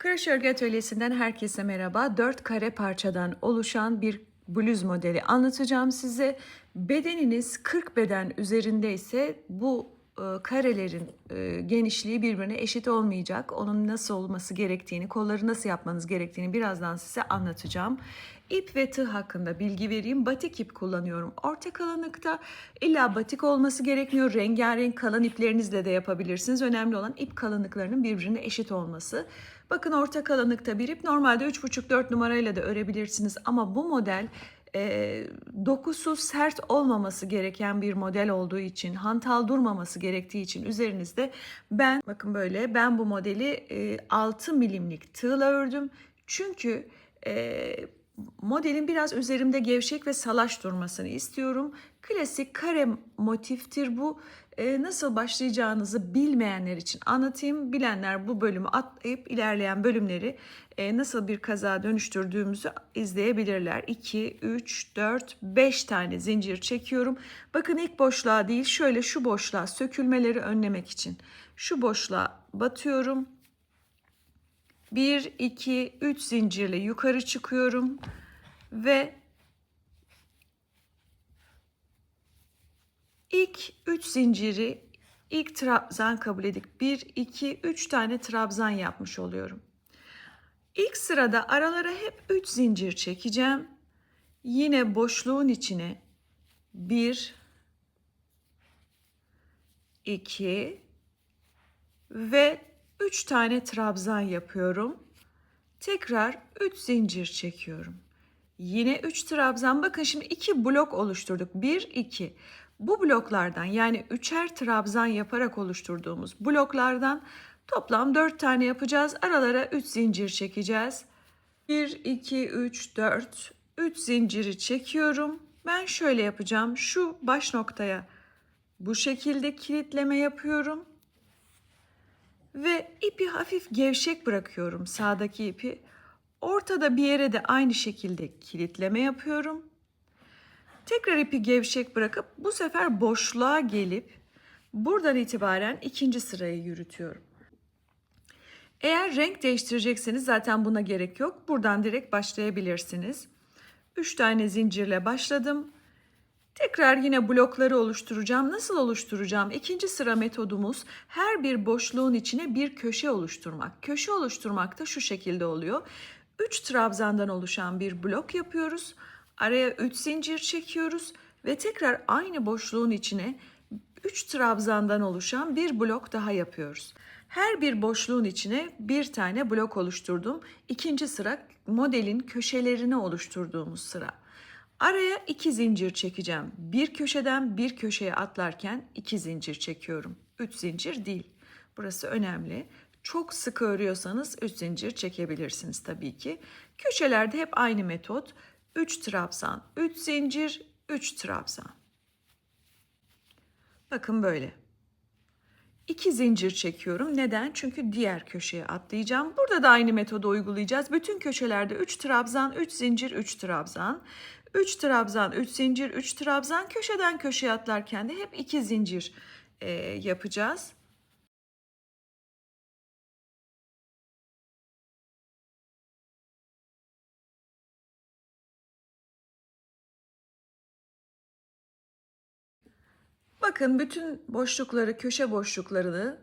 Kroşe Örgü Atölyesi'nden herkese merhaba. 4 kare parçadan oluşan bir bluz modeli anlatacağım size. Bedeniniz 40 beden üzerinde ise bu karelerin genişliği birbirine eşit olmayacak. Onun nasıl olması gerektiğini, kolları nasıl yapmanız gerektiğini birazdan size anlatacağım. İp ve tığ hakkında bilgi vereyim. Batik ip kullanıyorum. Orta kalınlıkta illa batik olması gerekmiyor. Rengarenk kalan iplerinizle de yapabilirsiniz. Önemli olan ip kalınlıklarının birbirine eşit olması. Bakın orta kalınlıkta bir ip. Normalde 3,5-4 numarayla da örebilirsiniz. Ama bu model dokusu sert olmaması gereken bir model olduğu için, hantal durmaması gerektiği için üzerinizde bakın böyle ben bu modeli 6 milimlik tığla ördüm. Çünkü modelin biraz üzerimde gevşek ve salaş durmasını istiyorum. Klasik kare motiftir bu. Nasıl başlayacağınızı bilmeyenler için anlatayım. Bilenler bu bölümü atlayıp ilerleyen bölümleri nasıl bir kaza dönüştürdüğümüzü izleyebilirler. 2, 3, 4, 5 tane zincir çekiyorum. Bakın ilk boşluğa değil, şöyle şu boşluğa sökülmeleri önlemek için şu boşluğa batıyorum. 1, 2, 3 zincirle yukarı çıkıyorum ve ilk 3 zinciri ilk trabzan kabul edip 1, 2, 3 tane trabzan yapmış oluyorum. İlk sırada aralara hep 3 zincir çekeceğim. Yine boşluğun içine 1, 2 ve 3 tane trabzan yapıyorum. Tekrar 3 zincir çekiyorum. Yine 3 trabzan. Bakın şimdi 2 blok oluşturduk. 1, 2. Bu bloklardan yani 3'er trabzan yaparak oluşturduğumuz bloklardan toplam 4 tane yapacağız. Aralara 3 zincir çekeceğiz. 1, 2, 3, 4. 3 zinciri çekiyorum. Ben şöyle yapacağım. Şu baş noktaya bu şekilde kilitleme yapıyorum. Ve ipi hafif gevşek bırakıyorum, sağdaki ipi. Ortada bir yere de aynı şekilde kilitleme yapıyorum. Tekrar ipi gevşek bırakıp bu sefer boşluğa gelip buradan itibaren ikinci sırayı yürütüyorum. Eğer renk değiştirecekseniz zaten buna gerek yok. Buradan direkt başlayabilirsiniz. 3 tane zincirle başladım. Tekrar yine blokları oluşturacağım. Nasıl oluşturacağım? İkinci sıra metodumuz her bir boşluğun içine bir köşe oluşturmak. Köşe oluşturmak da şu şekilde oluyor. 3 trabzandan oluşan bir blok yapıyoruz. Araya 3 zincir çekiyoruz ve tekrar aynı boşluğun içine 3 trabzandan oluşan bir blok daha yapıyoruz. Her bir boşluğun içine bir tane blok oluşturdum. İkinci sıra modelin köşelerini oluşturduğumuz sıra. Araya 2 zincir çekeceğim. Bir köşeden bir köşeye atlarken 2 zincir çekiyorum. 3 zincir değil. Burası önemli. Çok sıkı örüyorsanız 3 zincir çekebilirsiniz tabii ki. Köşelerde hep aynı metot. 3 trabzan, 3 zincir, 3 trabzan. Bakın böyle. 2 zincir çekiyorum. Neden? Çünkü diğer köşeye atlayacağım. Burada da aynı metodu uygulayacağız. Bütün köşelerde 3 trabzan, 3 zincir, 3 trabzan. 3 trabzan, 3 zincir, 3 trabzan. Köşeden köşeye atlarken de hep 2 zincir yapacağız. Bakın bütün boşlukları, köşe boşluklarını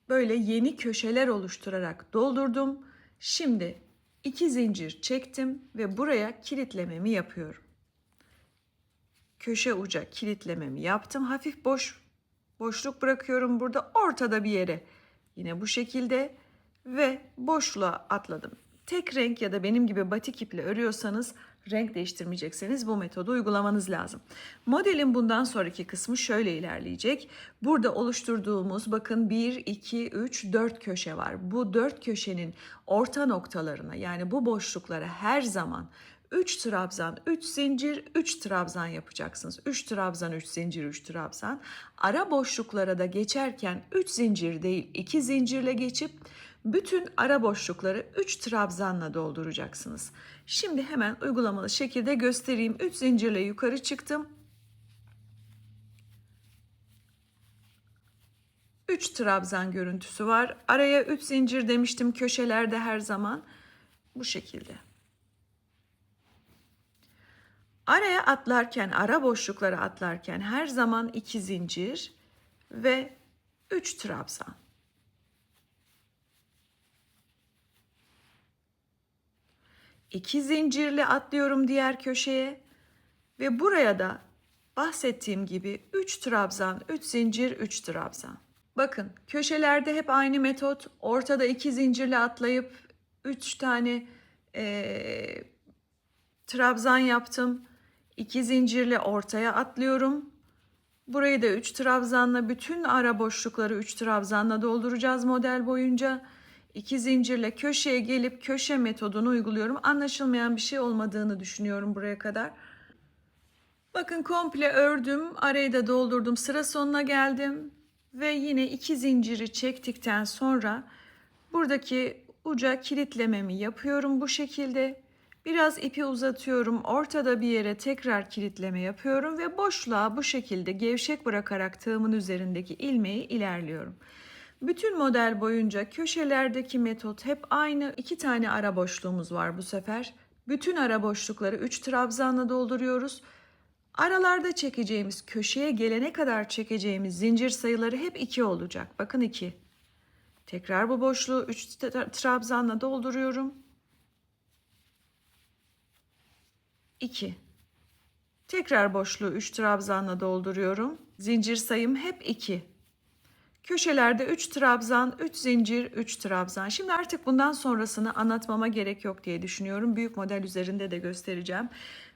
böyle yeni köşeler oluşturarak doldurdum. Şimdi 2 zincir çektim ve buraya kilitlememi yapıyorum. Köşe uca kilitlememi yaptım. Hafif boşluk bırakıyorum burada ortada bir yere. Yine bu şekilde ve boşluğa atladım. Tek renk ya da benim gibi batik iple örüyorsanız renk değiştirmeyecekseniz bu metodu uygulamanız lazım. Modelin bundan sonraki kısmı şöyle ilerleyecek. Burada oluşturduğumuz bakın 1, 2, 3, 4 köşe var. Bu 4 köşenin orta noktalarına yani bu boşluklara her zaman 3 trabzan, 3 zincir, 3 trabzan yapacaksınız. 3 trabzan, 3 zincir, 3 trabzan. Ara boşluklara da geçerken 3 zincir değil 2 zincirle geçip bütün ara boşlukları 3 trabzanla dolduracaksınız. Şimdi hemen uygulamalı şekilde göstereyim. 3 zincirle yukarı çıktım. 3 trabzan görüntüsü var. Araya 3 zincir demiştim köşelerde her zaman. Bu şekilde. Araya atlarken, ara boşluklara atlarken her zaman 2 zincir ve 3 trabzan. İki zincirle atlıyorum diğer köşeye ve buraya da bahsettiğim gibi 3 trabzan, 3 zincir, 3 trabzan. Bakın köşelerde hep aynı metot. Ortada 2 zincirle atlayıp 3 tane trabzan yaptım. 2 zincirle ortaya atlıyorum. Burayı da 3 trabzanla, bütün ara boşlukları 3 trabzanla dolduracağız model boyunca. 2 zincirle köşeye gelip köşe metodunu uyguluyorum. Anlaşılmayan bir şey olmadığını düşünüyorum buraya kadar. Bakın komple ördüm. Arayı da doldurdum. Sıra sonuna geldim. Ve yine 2 zinciri çektikten sonra buradaki uca kilitlememi yapıyorum bu şekilde. Biraz ipi uzatıyorum. Ortada bir yere tekrar kilitleme yapıyorum ve boşluğa bu şekilde gevşek bırakarak tığımın üzerindeki ilmeği ilerliyorum. Bütün model boyunca köşelerdeki metot hep aynı. 2 tane ara boşluğumuz var bu sefer. Bütün ara boşlukları 3 trabzanla dolduruyoruz. Aralarda çekeceğimiz, köşeye gelene kadar çekeceğimiz zincir sayıları hep 2 olacak. Bakın 2. Tekrar bu boşluğu 3 trabzanla dolduruyorum. 2. Tekrar boşluğu 3 trabzanla dolduruyorum. Zincir sayım hep 2. Köşelerde 3 trabzan, 3 zincir, 3 trabzan. Şimdi artık bundan sonrasını anlatmama gerek yok diye düşünüyorum. Büyük model üzerinde de göstereceğim.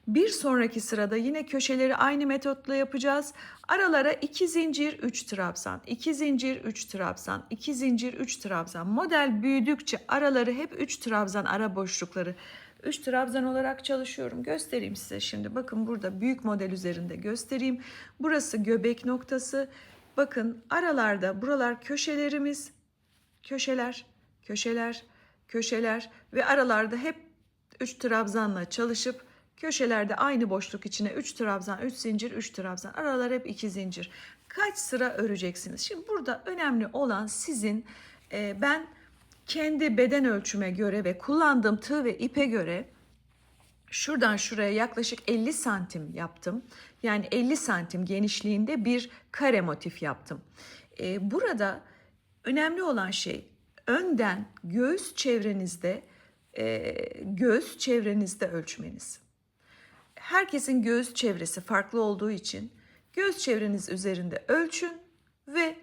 Bir sonraki sırada yine köşeleri aynı metotla yapacağız. Aralara 2 zincir, 3 trabzan, 2 zincir, 3 trabzan, 2 zincir, 3 trabzan. Model büyüdükçe araları hep 3 trabzan, ara boşlukları 3 trabzan olarak çalışıyorum. Göstereyim size şimdi. Bakın burada büyük model üzerinde göstereyim. Burası göbek noktası. Bakın aralarda buralar köşelerimiz, köşeler, köşeler, köşeler ve aralarda hep 3 trabzanla çalışıp köşelerde aynı boşluk içine 3 trabzan, 3 zincir, 3 trabzan. Aralar hep 2 zincir. Kaç sıra öreceksiniz? Şimdi burada önemli olan sizin, ben kendi beden ölçüme göre ve kullandığım tığ ve ipe göre şuradan şuraya yaklaşık 50 santim yaptım. Yani 50 santim genişliğinde bir kare motif yaptım. Burada önemli olan şey önden göğüs çevrenizde ölçmeniz. Herkesin göğüs çevresi farklı olduğu için göğüs çevreniz üzerinde ölçün ve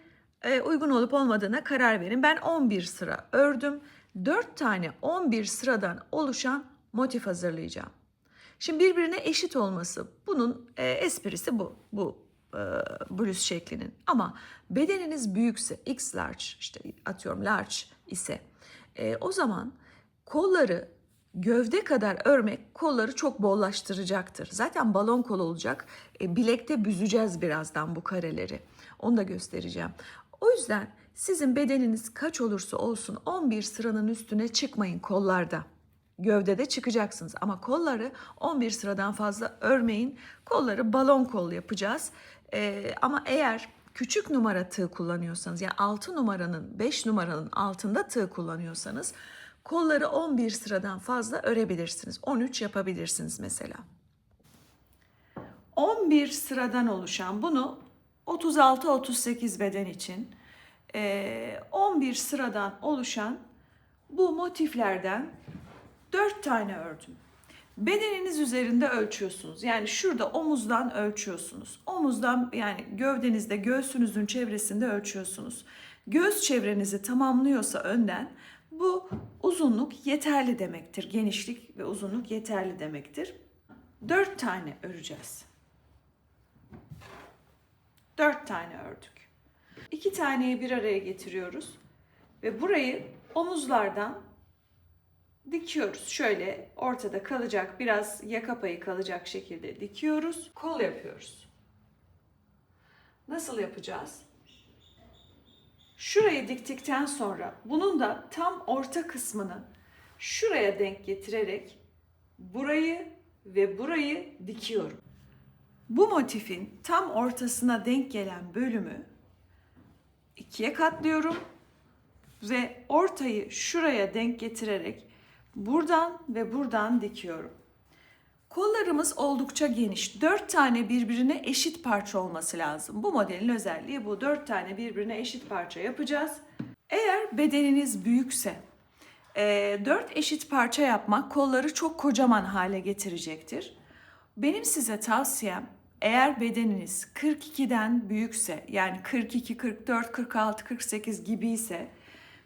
uygun olup olmadığına karar verin. Ben 11 sıra ördüm. 4 tane 11 sıradan oluşan motif hazırlayacağım. Şimdi birbirine eşit olması, bunun esprisi bu bluz şeklinin. Ama bedeniniz büyükse, x large, işte atıyorum large ise o zaman kolları gövde kadar örmek kolları çok bollaştıracaktır. Zaten balon kol olacak. Bilekte büzeceğiz birazdan bu kareleri. Onu da göstereceğim. O yüzden sizin bedeniniz kaç olursa olsun 11 sıranın üstüne çıkmayın kollarda. Gövdede çıkacaksınız ama kolları 11 sıradan fazla örmeyin. Kolları balon kol yapacağız. Ama eğer küçük numara tığ kullanıyorsanız, yani 6 numaranın 5 numaranın altında tığ kullanıyorsanız kolları 11 sıradan fazla örebilirsiniz. 13 yapabilirsiniz mesela. 11 sıradan oluşan, bunu 36-38 beden için 11 sıradan oluşan bu motiflerden 4 tane ördüm. Bedeniniz üzerinde ölçüyorsunuz. Yani şurada omuzdan ölçüyorsunuz. Omuzdan, yani gövdenizde, göğsünüzün çevresinde ölçüyorsunuz. Göğüs çevrenizi tamamlıyorsa önden, bu uzunluk yeterli demektir. Genişlik ve uzunluk yeterli demektir. 4 tane öreceğiz. 4 tane ördük. 2 taneyi bir araya getiriyoruz ve burayı omuzlardan dikiyoruz. Şöyle ortada kalacak, biraz yaka payı kalacak şekilde dikiyoruz. Kol yapıyoruz. Nasıl yapacağız? Şurayı diktikten sonra bunun da tam orta kısmını şuraya denk getirerek burayı ve burayı dikiyorum. Bu motifin tam ortasına denk gelen bölümü ikiye katlıyorum ve ortayı şuraya denk getirerek buradan ve buradan dikiyorum. Kollarımız oldukça geniş. 4 tane birbirine eşit parça olması lazım. Bu modelin özelliği bu. 4 tane birbirine eşit parça yapacağız. Eğer bedeniniz büyükse 4 eşit parça yapmak kolları çok kocaman hale getirecektir. Benim size tavsiyem, eğer bedeniniz 42'den büyükse, yani 42, 44, 46, 48 gibi ise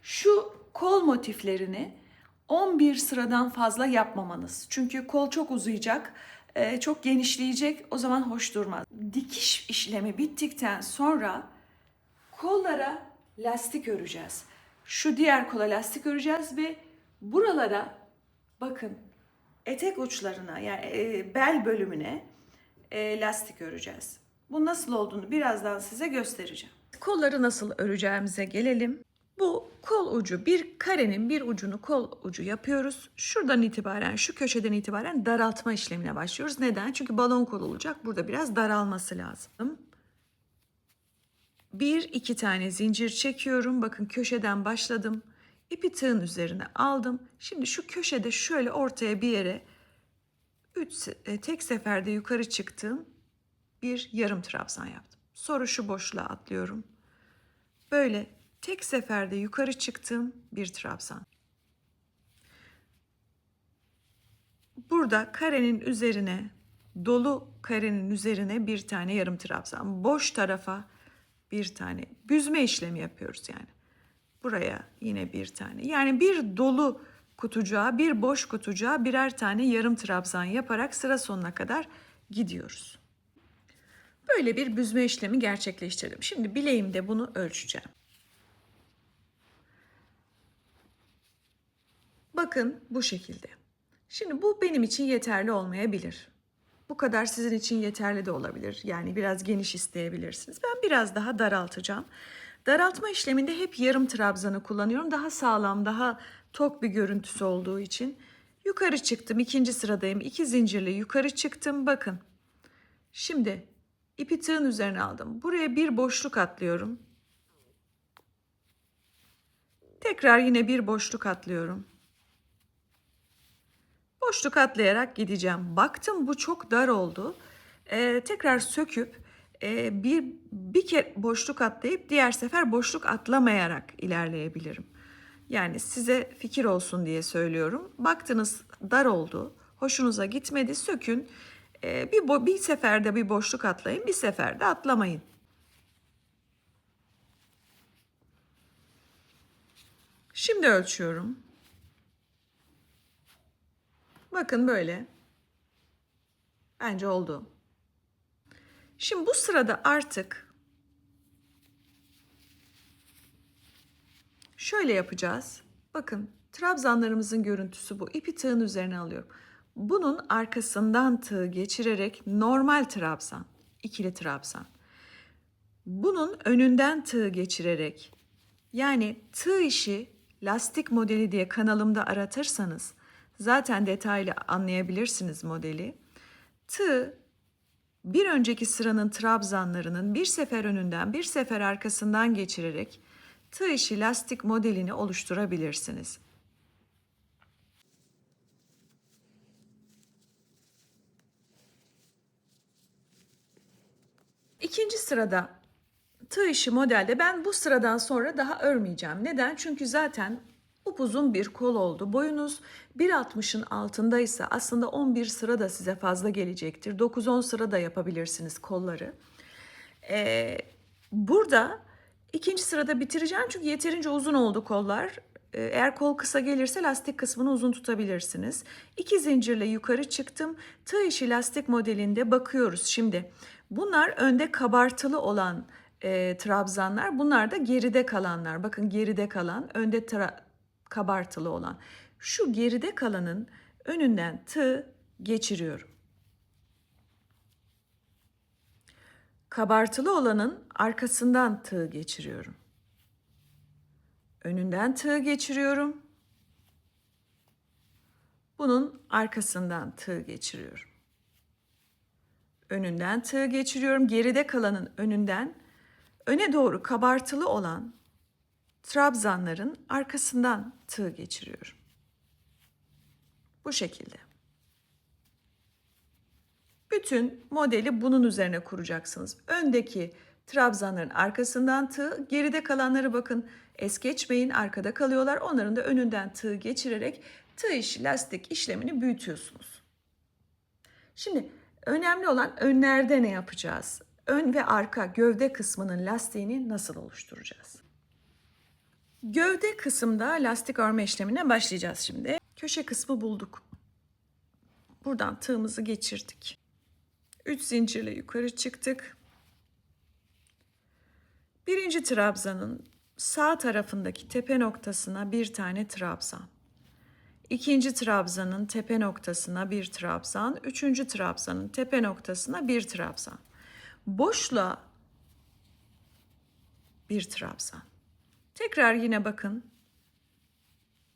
şu kol motiflerini 11 sıradan fazla yapmamanız. Çünkü kol çok uzayacak, çok genişleyecek, o zaman hoş durmaz. Dikiş işlemi bittikten sonra kollara lastik öreceğiz. Şu diğer kola lastik öreceğiz ve buralara, bakın, etek uçlarına, yani bel bölümüne lastik öreceğiz. Bu nasıl olduğunu birazdan size göstereceğim. Kolları nasıl öreceğimize gelelim. Bu kol ucu, bir karenin bir ucunu kol ucu yapıyoruz. Şuradan itibaren, şu köşeden itibaren daraltma işlemine başlıyoruz. Neden? Çünkü balon kol olacak. Burada biraz daralması lazım. 1-2 tane zincir çekiyorum. Bakın, köşeden başladım. İpi tığın üzerine aldım. Şimdi şu köşede şöyle ortaya bir yere tek seferde yukarı çıktım. Bir yarım trabzan yaptım. Sonra şu boşluğa atlıyorum. Böyle tek seferde yukarı çıktım. Bir trabzan. Burada karenin üzerine, dolu karenin üzerine bir tane yarım trabzan. Boş tarafa bir tane. Büzme işlemi yapıyoruz yani. Buraya yine bir tane. Yani bir dolu kutucuğa, bir boş kutucuğa birer tane yarım trabzan yaparak sıra sonuna kadar gidiyoruz. Böyle bir büzme işlemi gerçekleştirdim. Şimdi bileğimde bunu ölçeceğim. Bakın, bu şekilde. Şimdi bu benim için yeterli olmayabilir. Bu kadar sizin için yeterli de olabilir. Yani biraz geniş isteyebilirsiniz. Ben biraz daha daraltacağım. Daraltma işleminde hep yarım trabzanı kullanıyorum. Daha sağlam, daha tok bir görüntüsü olduğu için. Yukarı çıktım. 2. sıradayım. 2 zincirle yukarı çıktım. Bakın. Şimdi ipi tığın üzerine aldım. Buraya bir boşluk atlıyorum. Tekrar yine bir boşluk atlıyorum. Boşluk atlayarak gideceğim. Baktım bu çok dar oldu. Tekrar söküp bir kere boşluk atlayıp diğer sefer boşluk atlamayarak ilerleyebilirim. Yani size fikir olsun diye söylüyorum. Baktınız dar oldu, hoşunuza gitmedi, sökün. Bir seferde bir boşluk atlayın, bir seferde atlamayın. Şimdi ölçüyorum. Bakın böyle. Bence oldu. Şimdi bu sırada artık şöyle yapacağız. Bakın, trabzanlarımızın görüntüsü bu. İpi tığın üzerine alıyorum. Bunun arkasından tığ geçirerek normal trabzan, ikili trabzan. Bunun önünden tığ geçirerek, yani tığ işi lastik modeli diye kanalımda aratırsanız zaten detaylı anlayabilirsiniz modeli. Tığ bir önceki sıranın trabzanlarının bir sefer önünden bir sefer arkasından geçirerek tığ işi lastik modelini oluşturabilirsiniz. İkinci sırada tığ işi modelde ben bu sıradan sonra daha örmeyeceğim. Neden? Çünkü zaten upuzun bir kol oldu. Boyunuz 1.60'ın altındaysa aslında 11 sıra da size fazla gelecektir. 9-10 sıra da yapabilirsiniz kolları. Burada ikinci sırada bitireceğim çünkü yeterince uzun oldu kollar. Eğer kol kısa gelirse lastik kısmını uzun tutabilirsiniz. 2 zincirle yukarı çıktım. Tığ işi lastik modelinde bakıyoruz. Şimdi bunlar önde kabartılı olan trabzanlar. Bunlar da geride kalanlar. Bakın, geride kalan, önde kabartılı olan. Şu geride kalanın önünden tığ geçiriyorum. Kabartılı olanın arkasından tığ geçiriyorum. Önünden tığ geçiriyorum. Bunun arkasından tığ öne doğru kabartılı olan trabzanların arkasından tığ geçiriyorum. Bu şekilde. Bütün modeli bunun üzerine kuracaksınız. Öndeki trabzanların arkasından tığ, geride kalanları bakın es geçmeyin, arkada kalıyorlar. Onların da önünden tığ geçirerek tığ işi, lastik işlemini büyütüyorsunuz. Şimdi önemli olan önlerde ne yapacağız? Ön ve arka gövde kısmının lastiğini nasıl oluşturacağız? Gövde kısımda lastik örme işlemine başlayacağız şimdi. Köşe kısmı bulduk. Buradan tığımızı geçirdik. 3 zincirle yukarı çıktık. Birinci trabzanın sağ tarafındaki tepe noktasına bir tane trabzan. İkinci trabzanın tepe noktasına bir trabzan. Üçüncü trabzanın tepe noktasına bir trabzan. Boşluğa bir trabzan. Tekrar yine bakın.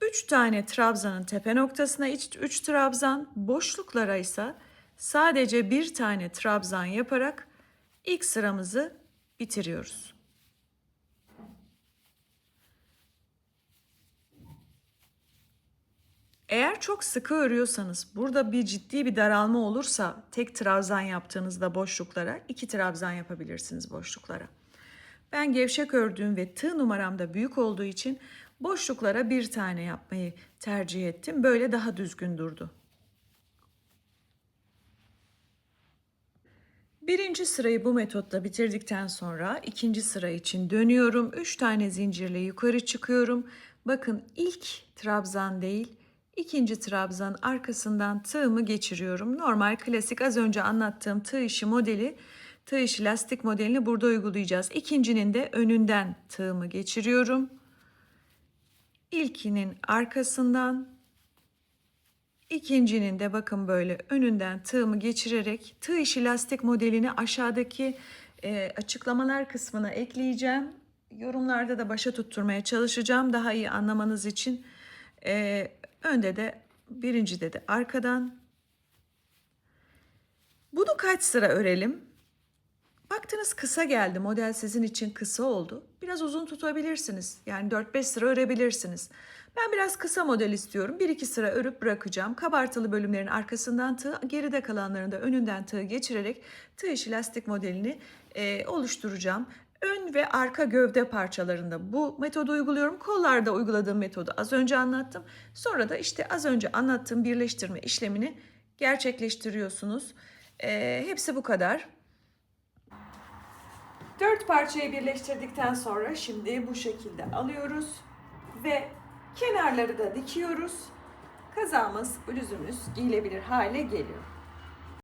3 tane trabzanın tepe noktasına 3 trabzan, boşluklara ise sadece bir tane trabzan yaparak ilk sıramızı bitiriyoruz. Eğer çok sıkı örüyorsanız, burada ciddi bir daralma olursa tek trabzan yaptığınızda boşluklara 2 trabzan yapabilirsiniz boşluklara. Ben gevşek ördüğüm ve tığ numaram da büyük olduğu için boşluklara bir tane yapmayı tercih ettim. Böyle daha düzgün durdu. Birinci sırayı bu metotla bitirdikten sonra ikinci sıra için dönüyorum. 3 tane zincirle yukarı çıkıyorum. Bakın ilk trabzan değil, ikinci trabzan arkasından tığımı geçiriyorum. Normal klasik az önce anlattığım tığ işi modeli, tığ işi lastik modelini burada uygulayacağız. İkincinin de önünden tığımı geçiriyorum. İlkinin arkasından, ikincinin de bakın böyle önünden tığımı geçirerek tığ işi lastik modelini aşağıdaki açıklamalar kısmına ekleyeceğim. Yorumlarda da başa tutturmaya çalışacağım daha iyi anlamanız için. Önde de birincide de arkadan. Bunu kaç sıra örelim? Baktınız kısa geldi, model sizin için kısa oldu. Biraz uzun tutabilirsiniz. Yani 4-5 sıra örebilirsiniz. Ben biraz kısa model istiyorum. 1-2 sıra örüp bırakacağım. Kabartılı bölümlerin arkasından tığ, geride kalanların da önünden tığ geçirerek tığ işi lastik modelini oluşturacağım. Ön ve arka gövde parçalarında bu metodu uyguluyorum. Kollarda uyguladığım metodu az önce anlattım. Sonra da işte az önce anlattığım birleştirme işlemini gerçekleştiriyorsunuz. Hepsi bu kadar. 4 parçayı birleştirdikten sonra şimdi bu şekilde alıyoruz ve kenarları da dikiyoruz. Kazağımız, bluzumuz giyilebilir hale geliyor.